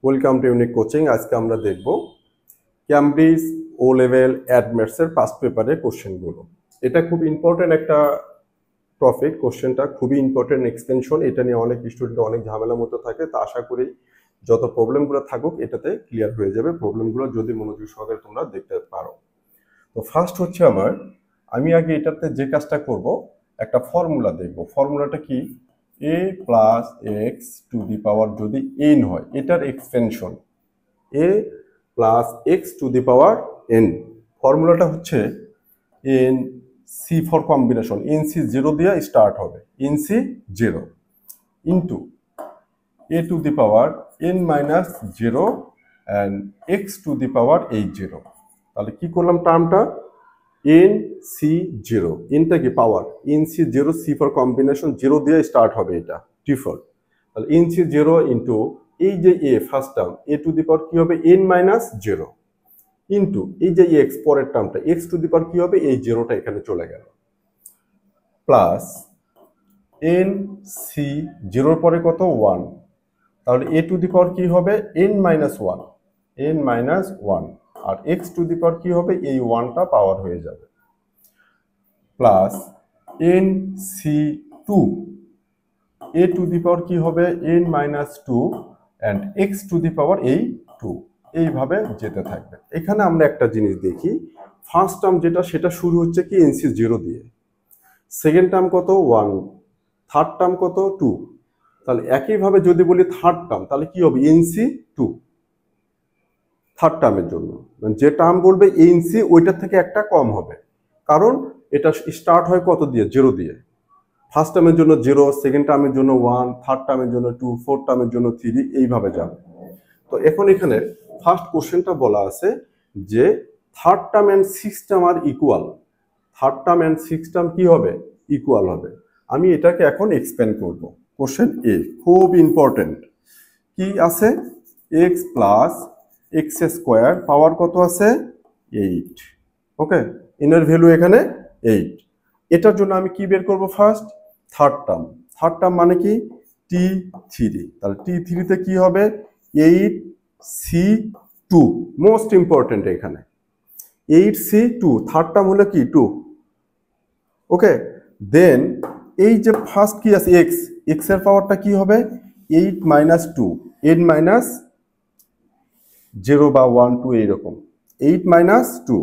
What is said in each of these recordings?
Welcome to unique coaching. আজকে আমরা দেখব ক্যামব্রিজ ও লেভেল অ্যাডমেটসের পাস্ট পেপারের কোশ্চেনগুলো। এটা খুব ইম্পর্টেন্ট একটা টপিক। কোশ্চেনটা খুবই ইম্পর্টেন্ট এক্সটেনশন। এটা নিয়ে অনেক স্টুডেন্ট অনেক ঝামেলার মধ্যে থাকে। তা আশা করি যত প্রবলেমগুলো থাকুক এটাতে ক্লিয়ার হয়ে যাবে, প্রবলেমগুলো যদি মনোযোগ সহকারে তোমরা দেখতে পারো। তো ফার্স্ট হচ্ছে আমি আগে এটাতে যে কাজটা করব, একটা ফর্মুলা দেখব। ফর্মুলাটা কি? a plus x to the power যদি n হয়, এটার extension a plus x to the power n। ফর্মুলাটা হচ্ছে n c for combination, n c 0 দিয়ে স্টার্ট হবে, n c 0 into a to the power n minus 0 and x to the power 0। তাহলে কি করলাম টার্মটা? n c 0, nটা কি পাওয়ার, n c 0 c for combination 0 দিয়ে start হবে, এটা ডিফল্ট। তাহলে n c 0 ইন্টু এই যে a first term a to the power কি হবে n মাইনাস 0 ইন্টু এই যে x পরের টার্মটা x টু দি পাওয়ার কি হবে, এই 0টা এখানে চলে গেল, প্লাস n c 0 পরে কত 1। তাহলে a টু দি পাওয়ার কি হবে n মাইনাস 1, n মাইনাস 1, আর x টু দি পাওয়ার কি হবে, এই 1টা পাওয়ার হয়ে যাবে, plus n c 2, a to the power কি হবে n minus 2 and x to the power এই 2। এইভাবে যেতে থাকবে। এখানে আমরা একটা জিনিস দেখি, ফার্স্ট টার্ম যেটা সেটা শুরু হচ্ছে কি n c 0 দিয়ে, সেকেন্ড টার্ম কত 1, থার্ড টার্ম কত 2। তাহলে একইভাবে যদি বলি থার্ড টার্ম, তাহলে কি হবে n c 2 থার্ড টার্মের জন্য, যে টার্ম বলবে n c ওইটার থেকে একটা কম হবে, কারণ এটা স্টার্ট হয় কত দিয়ে, 0 দিয়ে। ফার্স্ট টার্মের জন্য 0, সেকেন্ড টার্মের জন্য 1, থার্ড টার্মের জন্য 2, ফোর্থ টার্মের জন্য 3, এইভাবে যাবে। তো এখন এখানে ফার্স্ট কোশ্চেনটা বলা আছে যে third term and six term আর equal. Third term and six term কি হবে, ইকুয়াল হবে। আমি এটাকে এখন এক্সপ্যান্ড করব। কোশ্চেন এ খুব ইম্পর্টেন্ট। কি আছে, এক্স প্লাস এক্স স্কোয়ার পাওয়ার কত আছে 8। ওকে, ইনার ভ্যালু এখানে 8। এটার জন্য আমি কি বের করব, first third term. Third term মানে কি t3। তাহলে t3 তে কি হবে 8c2, মোস্ট ইম্পর্টেন্ট এখানে 8c2, থার্ড টার্ম হলো কি 2। ওকে, দেন এই যে ফার্স্ট কি আছে x, x এর পাওয়ারটা কি হবে 8 মাইনাস 2, 8 মাইনাস 0 বা 1 2 এইরকম, 8 মাইনাস 2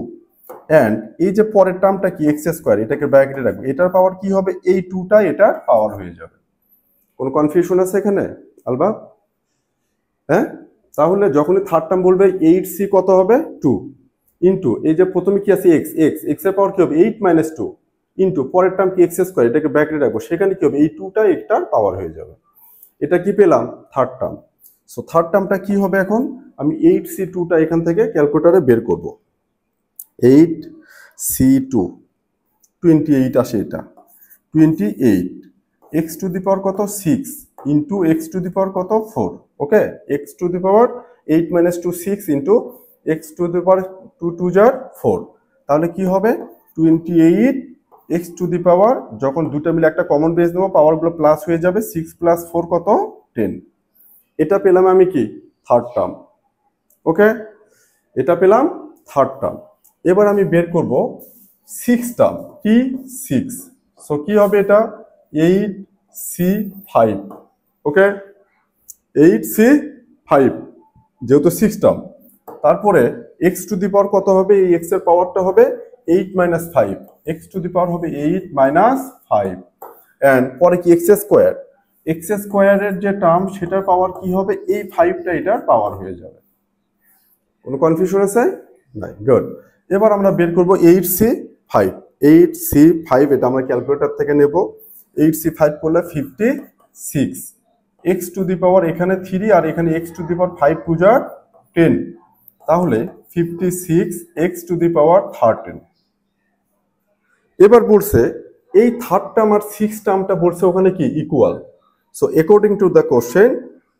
অ্যান্ড এই যে পরের টার্মটা কি এক্স স্কোয়ার, এটাকে ব্র্যাকেটে রাখবো, এটার পাওয়ার কি হবে এই 2টা এটার পাওয়ার হয়ে যাবে। কোনো কনফিউশন আছে এখানে আলবা? হ্যাঁ, তাহলে যখনই থার্ড টার্ম বলবে 8c কত হবে 2 ইন্টু এই যে প্রথমে কি আছে x, x এর পাওয়ার কি হবে 8 মাইনাস 2 ইন্টু পরের টার্ম কি এক্স স্কোয়ার, এটাকে ব্র্যাকেটে রাখবো, সেখানে কি হবে এই 2টা এটার পাওয়ার হয়ে যাবে। এটা কি পেলাম থার্ড টার্ম। সো থার্ড টার্মটা কি হবে, এখন আমি 8c2টা এখান থেকে ক্যালকুলেটরে বের করব। 8c2 28 আসে, এটা 28, এক্স টু দি পাওয়ার কত 6 into x to the power কত 4। Okay, x to the power 8 minus 2 6 into x to the power 2 2 যার 4। তাহলে কি হবে 28 এক্স টু দি পাওয়ার, যখন দুটো মিলে একটা কমন বেস নেবো পাওয়ারগুলো প্লাস হয়ে যাবে, 6 প্লাস 4 কত 10। এটা পেলাম আমি কি থার্ড টার্ম। ওকে, এটা পেলাম থার্ড টার্ম। এবার আমি বের করব সিক্স টার্ম, কি 6। সো কি হবে এটা 8c5। ওকে, 8c5 যেহেতু সিক্স টার্ম। তারপরে এক্স টু দি পাওয়ার কত হবে, এই এক্স এর পাওয়ারটা হবে 8 মাইনাস 5, এক্স টু দি পাওয়ার হবে 8 মাইনাস 5 অ্যান্ড পরে কি এক্স স্কোয়ার, এক্স স্কোয়ারের যে টার্ম সেটার পাওয়ার কি হবে এই 5টা এটার পাওয়ার হয়ে যাবে। কোনো কনফিউশন আছে? নাই, গুড। এবার আমরা বের করব 8c5। 8c5 এটা আমরা ক্যালকুলেটর থেকে নেব। 8c5 করলে 56, এক্স টু দি পাওয়ার এখানে 3 আর এখানে এক্স টু দি পাওয়ার 5 2 যার 10, তাহলে 56 এক্স টু দি পাওয়ার 13। এবার বলছে এই থার্ড টার্ম আর সিক্স টার্মটা বলছে ওখানে কি equal. So according to the question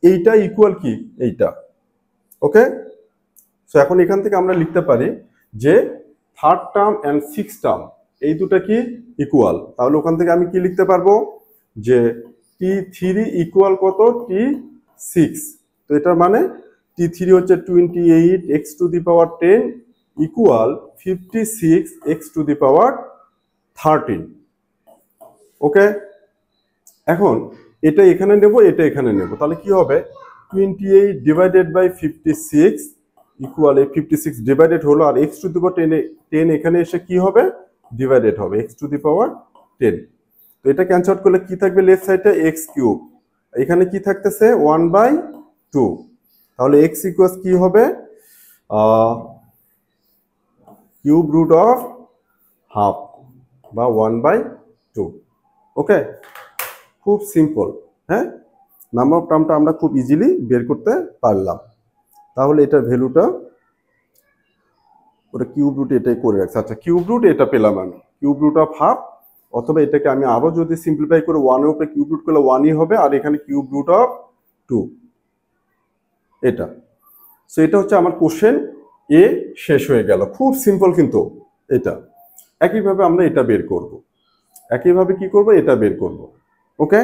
এইটা ইকুয়াল কি এইটা। ওকে, সো এখন এখান থেকে আমরা লিখতে পারি যে third term and six term এই দুটো কি ইকুয়াল। তাহলে ওখান থেকে আমি কি লিখতে পারবো যে t3 ইকুয়াল কত t6। তো এটার মানে T3 হচ্ছে 28 x to the power 10 equal 56 x to the power 13। Okay, এখন এটা এখানে নেব, এটা এখানে নেব, তাহলে কি হবে 28 ডিভাইডেড বাই 56 ইকুয়াল, এই 56 ডিভাইডেড হলো, আর x টু দি পাওয়ার 10 এখানে এসে কি হবে ডিভাইডেড হবে x টু দি পাওয়ার 10। তো এটা ক্যান্সেল করলে কি থাকবে লেফট সাইডে x কিউব, এখানে কি থাকতেছে 1/2, তাহলে x ইকুয়ালস কি হবে কিউব রুট অফ হাফ বা 1/2। ওকে, খুব সিম্পল। হ্যাঁ, নাম্বার অফ টার্মটা আমরা খুব ইজিলি বের করতে পারলাম। তাহলে এটার ভ্যালুটা ওটা কিউব রুট এটাই করে রাখছে। আচ্ছা, কিউব রুট এটা পেলাম আমি, কিউব রুট অফ হাফ, অথবা এটাকে আমি আরো যদি সিম্পলিফাই করে 1 এর উপরে কিউব রুট করলে 1ই হবে, আর এখানে কিউব রুট অফ 2 এটা। সো এটা হচ্ছে আমার কোশ্চেন এ শেষ হয়ে গেল। খুব সিম্পল কিন্তু এটা। একইভাবে আমরা এটা বের করব, একইভাবে কি করব এটা বের করব। ওকে,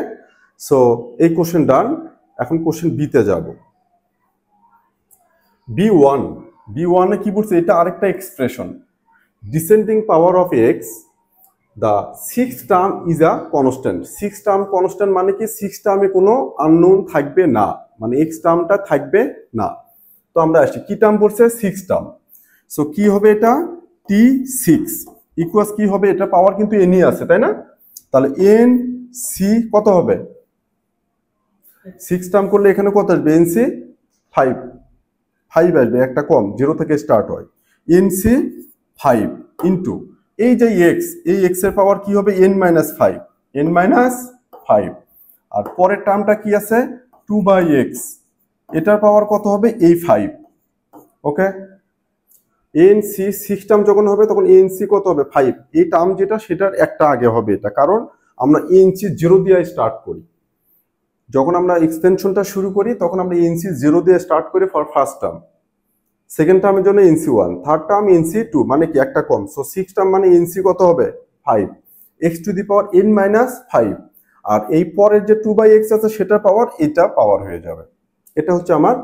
সো এই কোশ্চেন ডান। এখন কোশ্চেন বিতে যাব। B1 এ কি বলছে, এটা আরেকটা expression, descending power of x, the six term is a constant. Six term constant মানে কি, সিক্স টার্মে কোনো আননোন থাকবে না, মানে এক্স টার্মটা থাকবে না। তো আমরা আসি কি টার্ম বলছে, সিক্স টার্ম। সো কি হবে এটা T6 ইকুয়ালস কি হবে, এটা পাওয়ার কিন্তু এনই আছে তাই না, তাহলে এন সি কত হবে, সিক্স টার্ম করলে এখানে কত আসবে, এন সি 5 আসবে, একটা কম, 0 থেকে স্টার্ট হয়, এন সি 5 ইন্টু এই যে এক্স, এই এক্স এর পাওয়ার কি হবে n-5, আর পরের টার্মটা কি আছে 2/x, এটার পাওয়ার কত হবে এই 5। ওকে, এন সি সিক্স টার্ম যখন হবে তখন এন সি কত হবে 5, এই টার্ম যেটা সেটার একটা আগে হবে এটা, কারণ আমরা এন সি 0 দিয়ে স্টার্ট করি, যখন আমরা এক্সটেনশনটা শুরু করি তখন আমরা এন সি 0 দিয়ে স্টার্ট করি ফর ফার্স্ট টার্ম, সেকেন্ড টার্মের জন্য এনসি 1, থার্ড টার্ম এনসি 2, মানে কি একটা কম। সো সিক্স টার্ম মানে এনসি কত হবে 5, x to the power n-5, আর এই পরের যে 2/x আছে সেটা পাওয়ার, এটা পাওয়ার হয়ে যাবে। এটা হচ্ছে আমার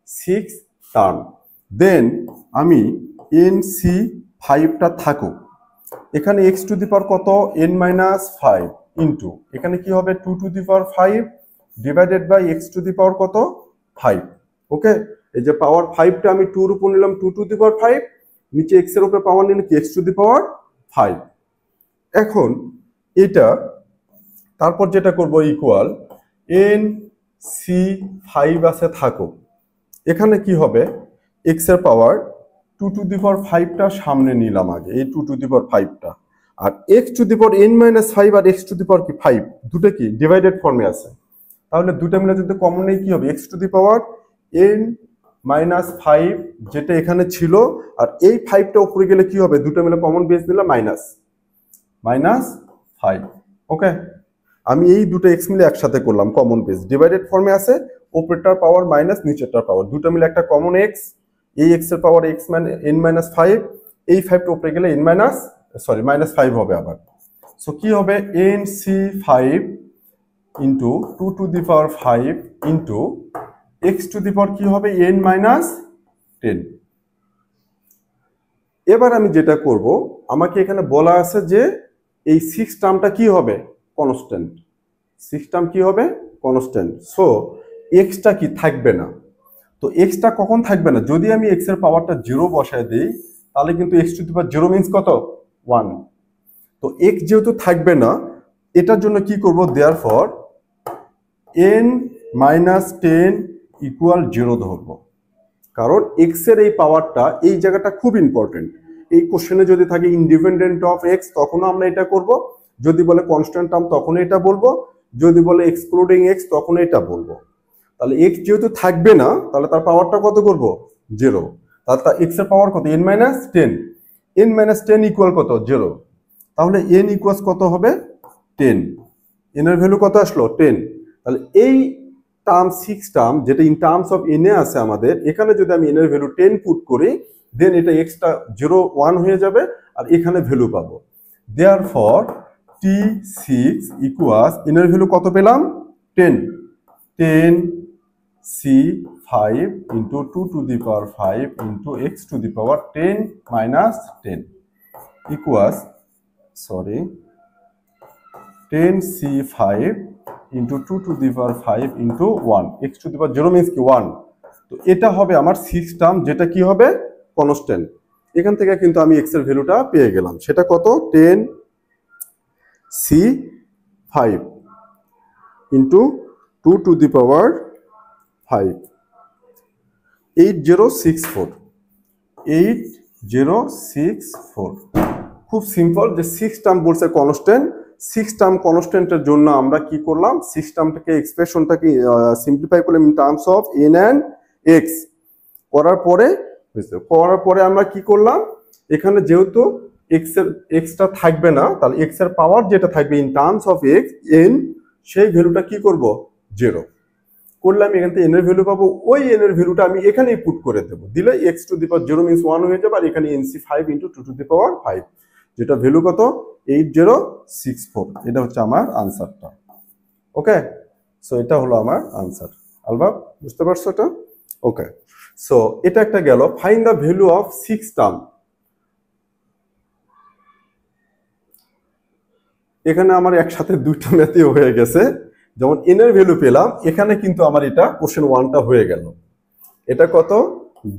সিক্স টার্ম। দেন আমি n-5টা থাকুক, এখানে এক্স টু দি পাওয়ার কত n-5 ইন্টু এখানে কি হবে 2 to the power 5 divided by x to the power কত 5। ওকে, এই যে পাওয়ার 5টা আমি 2 এর উপর নিলাম 2 টু দি পাওয়ার 5, নিচে x এর উপরে পাওয়ার নিলে কি x টু দি পাওয়ার 5। এখন এটা তারপর যেটা করব ইকুয়াল n-5 আছে থাকুক, এখানে কি হবে x এর পাওয়ার 2 টু দি পাওয়ার 5টা সামনে নিলাম আগে, এই 2 টু দি পাওয়ার 5টা, আর x to the power n-5 আর x টু দি পাওয়ার কি 5, দুটো কি ডিভাইডেড ফর্মে আছে, তাহলে দুটো মিলে যদি কমন নেই কি হবে x to the power n-5 যেটা এখানে ছিল, আর এই 5টা উপরে গেলে কি হবে, দুটো মিলে কমন বেস দিলে -5। ওকে, আমি এই দুটো x মিলে একসাথে করলাম, কমন বেস ডিভাইডেড ফর্মে আছে, উপরেরটার পাওয়ার মাইনাস নিচেরটার পাওয়ার, দুটো মিলে একটা কমন x, এই x এর পাওয়ার x n-5, এই 5টা উপরে গেলে -5 হবে আবার। সো কি হবে nc5 into 2 to the power 5 into x to the power কি হবে n-10। এবার আমি যেটা করব, আমাকে এখানে বলা আছে যে এই সিক্স টার্মটা কি হবে কনস্ট্যান্ট, সিক্স টার্ম কি হবে কনস্ট্যান্ট। সো এক্সটা কি থাকবে না, তো এক্সটা কখন থাকবে না, যদি আমি এক্স এর পাওয়ারটা 0 বসায় দিই, তাহলে কিন্তু x to the power 0 means কত 1। তো x যেহেতু থাকবে না, এটার জন্য কি করব, দেয়ারফর n-10 ইকুয়াল 0 ধরবো, কারণ x এর এই পাওয়ারটা এই জায়গাটা খুব ইম্পর্টেন্ট। এই কোশ্চেনে যদি থাকে ইন্ডিপেন্ডেন্ট অফ x তখনও আমরা এটা করব, যদি বলে কনস্ট্যান্ট টার্ম তখন এটা বলবো, যদি বলে এক্সক্লুডিং x তখন এটা বলবো। তাহলে x যেহেতু থাকবে না, তাহলে তার পাওয়ারটা কত করব 0, তাহলে তার x এর পাওয়ার কত n-10, n-10 ইকুয়াল কত 0, তাহলে n ইকুয়ালস কত হবে 10, n এর ভ্যালু কত আসলো 10। তাহলে এই টার্ম সিক্স টার্ম যেটা ইন টার্মস অফ n এ আছে আমাদের, এখানে যদি আমি n এর ভ্যালু 10 পুট করি, দেন এটা x-টা 0 1 হয়ে যাবে, আর এখানে ভ্যালু পাবো। দেয়ারফর T6 ইকুয়ালস n এর ভ্যালু কত পেলাম 10, 10c5 5 into 2 to the power 5 into x to the power 10 minus 10 equals 10c5 into 2 to the power 5 into 1 x to the power 0 means কি 1। তো এটা হবে আমার 6 টার্ম, যেটা কি হবে কনস্ট্যান্ট। এখান থেকে কিন্তু আমি x এর ভ্যালুটা পেয়ে গেলাম, সেটা কত 10c5 into 2 to the power 5 8064 খুব সিম্পল যে 6 টার্ম বলছে কনস্ট্যান্ট। 6 টার্ম কনস্ট্যান্টের জন্য আমরা কি করলাম, 6 টার্মটাকে এক্সপ্রেশনটাকে সিম্পলিফাই করলাম in terms of n and x করার পরে আমরা কি করলাম, এখানে যেহেতু এক্সটা থাকবে না, তাহলে এক্স এর পাওয়ার যেটা থাকবে in terms of x n, সেই ভ্যালুটা কি করব 0 করলে আমি এখান থেকে n এর ভ্যালু পাবো। ওই n এর ভ্যালুটা আমি এখানেই পুট করে দেবো, দিলে x to the power 0 means 1 হয়ে যাবে, আর এখানে nc5 into 2 to the power 5, যেটা ভ্যালু কত 8064। এটা হচ্ছে আমার আনসারটা। ওকে, সো এটা হলো আমার আনসার। আলবাব বুঝতে পারছো এটা? ওকে, সো এটা একটা গেল। Find the value of 6 term. এখানে আমার একসাথে দুইটা ম্যাথই হয়ে গেছে, যেমন n এর ভ্যালু পেলাম, এখানে কিন্তু আমার এটা কোশ্চেন 1টা হয়ে গেল। এটা কত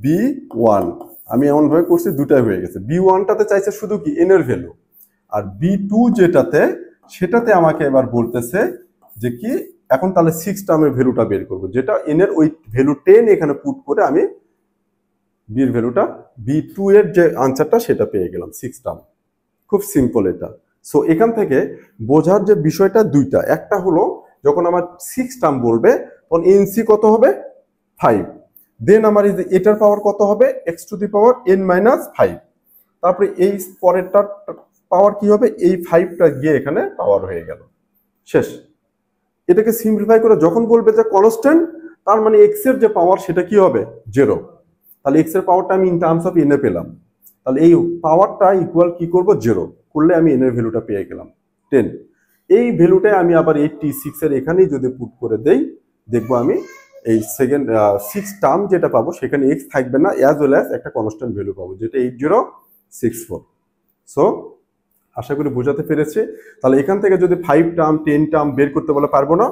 b1, আমি এমন ভাবে করছি দুটাই হয়ে গেছে। b1টাতে চাইছে শুধু কি n এর ভ্যালু, আর b2 যেটাতে সেটাতে আমাকে এবার বলতেছে যে কি এখন তাহলে 6 টার্মের ভ্যালুটা বের করব, যেটা n এর ওই ভ্যালু 10 এখানে পুট করে আমি b এর ভ্যালুটা b2 এর যে আনসারটা সেটা পেয়ে গেলাম 6 টার্ম। খুব সিম্পল এটা। সো এখান থেকে বোঝার যে বিষয়টা দুইটা, একটা হলো যখন আমার 6 টার্ম বলবে তখন nc কত হবে 5, দেন আমার এটার পাওয়ার কত হবে x to the power n minus 5, তারপরে এই পরেরটার পাওয়ার কি হবে এই 5টা গিয়ে এখানে পাওয়ার হয়ে গেল, শেষ। এটাকে সিম্পলিফাই করে যখন বলবে যে কনস্ট্যান্ট, তার মানে x এর যে পাওয়ার সেটা কি হবে 0, তাহলে x এর পাওয়ারটা আমি ইন টার্মস অফ n এ পেলাম, তাহলে এই পাওয়ারটা ইকুয়াল কি করব 0 করলে আমি n এর ভ্যালুটা পেয়ে গেলাম 10। এই ভ্যালুটাই আমি আবার 86 এর এখানেই যদি পুট করে দেই, দেখবো আমি এই সেকেন্ড 6 টার্ম যেটা পাবো সেখানে x থাকবে না, অ্যাজ ওয়েল অ্যাজ একটা কনস্ট্যান্ট ভ্যালু পাবো যেটা 8064। সো আশা করি বোঝাতে পেরেছি। তাহলে এখান থেকে যদি 5 টার্ম 10 টার্ম বের করতে বলে পারবো না,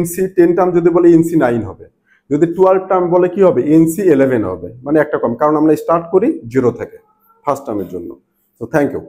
nc 10 টার্ম যদি বলে nc 9 হবে, যদি 12 টার্ম বলে কি হবে nc 11 হবে, মানে একটা কম, কারণ আমরা স্টার্ট করি 0 থেকে ফার্স্ট টার্মের জন্য। তো থ্যাংক ইউ।